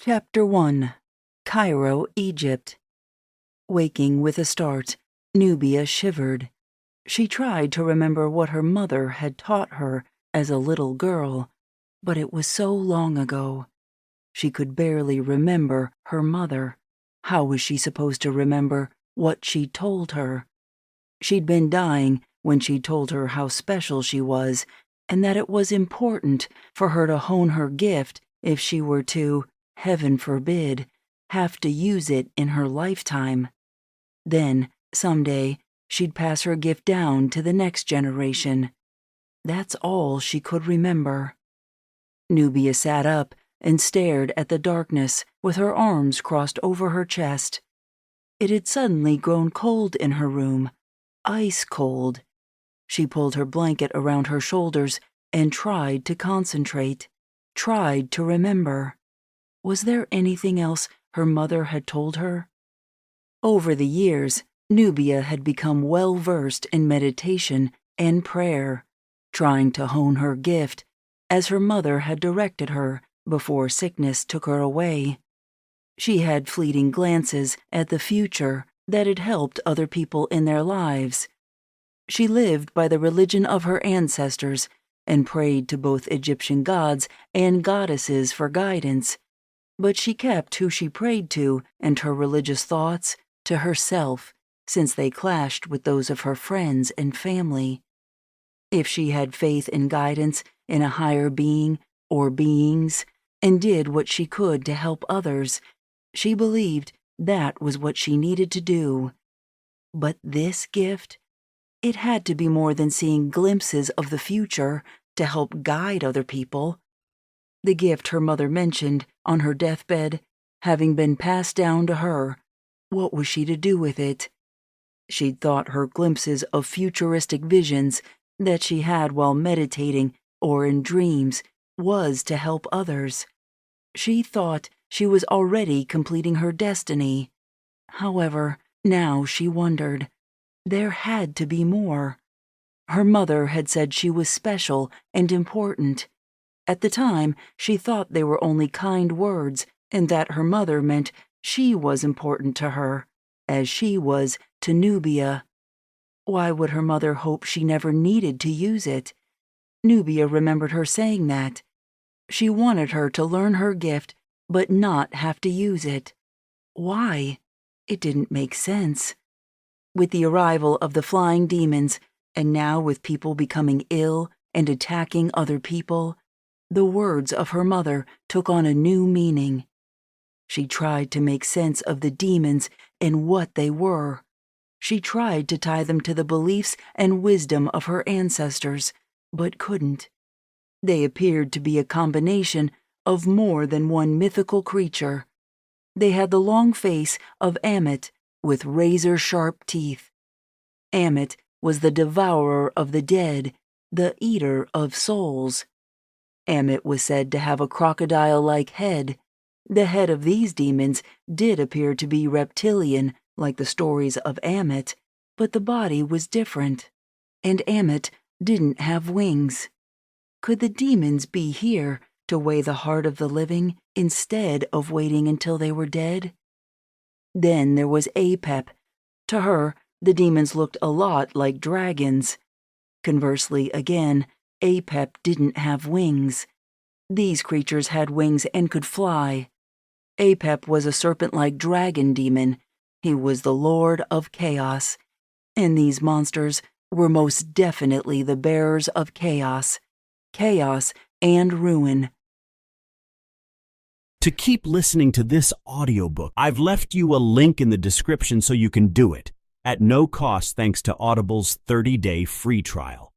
Chapter 1. Cairo, Egypt. Waking with a start, Nubia shivered. She tried to remember what her mother had taught her as a little girl, but it was so long ago. She could barely remember her mother. How was she supposed to remember what she'd told her? She'd been dying when she told her how special she was, and that it was important for her to hone her gift if she were to, heaven forbid, have to use it in her lifetime. Then, someday, she'd pass her gift down to the next generation. That's all she could remember. Nubia sat up and stared at the darkness with her arms crossed over her chest. It had suddenly grown cold in her room, ice cold. She pulled her blanket around her shoulders and tried to concentrate, tried to remember. Was there anything else her mother had told her? Over the years, Nubia had become well-versed in meditation and prayer, trying to hone her gift, as her mother had directed her before sickness took her away. She had fleeting glances at the future that had helped other people in their lives. She lived by the religion of her ancestors and prayed to both Egyptian gods and goddesses for guidance, but she kept who she prayed to and her religious thoughts to herself, since they clashed with those of her friends and family. If she had faith and guidance in a higher being or beings and did what she could to help others, she believed that was what she needed to do. But this gift? It had to be more than seeing glimpses of the future to help guide other people. The gift her mother mentioned on her deathbed, having been passed down to her, what was she to do with it? She'd thought her glimpses of futuristic visions that she had while meditating or in dreams was to help others. She thought she was already completing her destiny. However, now she wondered. There had to be more. Her mother had said she was special and important. At the time, she thought they were only kind words and that her mother meant she was important to her, as she was to Nubia. Why would her mother hope she never needed to use it? Nubia remembered her saying that. She wanted her to learn her gift, but not have to use it. Why? It didn't make sense. With the arrival of the flying demons, and now with people becoming ill and attacking other people, the words of her mother took on a new meaning. She tried to make sense of the demons and what they were. She tried to tie them to the beliefs and wisdom of her ancestors, but couldn't. They appeared to be a combination of more than one mythical creature. They had the long face of Ammit with razor-sharp teeth. Ammit was the devourer of the dead, the eater of souls. Ammit was said to have a crocodile-like head. The head of these demons did appear to be reptilian, like the stories of Ammit, but the body was different, and Ammit didn't have wings. Could the demons be here to weigh the heart of the living instead of waiting until they were dead? Then there was Apep. To her, the demons looked a lot like dragons. Conversely, again, Apep didn't have wings. These creatures had wings and could fly. Apep was a serpent-like dragon demon. He was the lord of chaos. And these monsters were most definitely the bearers of chaos. Chaos and ruin. To keep listening to this audiobook, I've left you a link in the description so you can do it, at no cost thanks to Audible's 30-day free trial.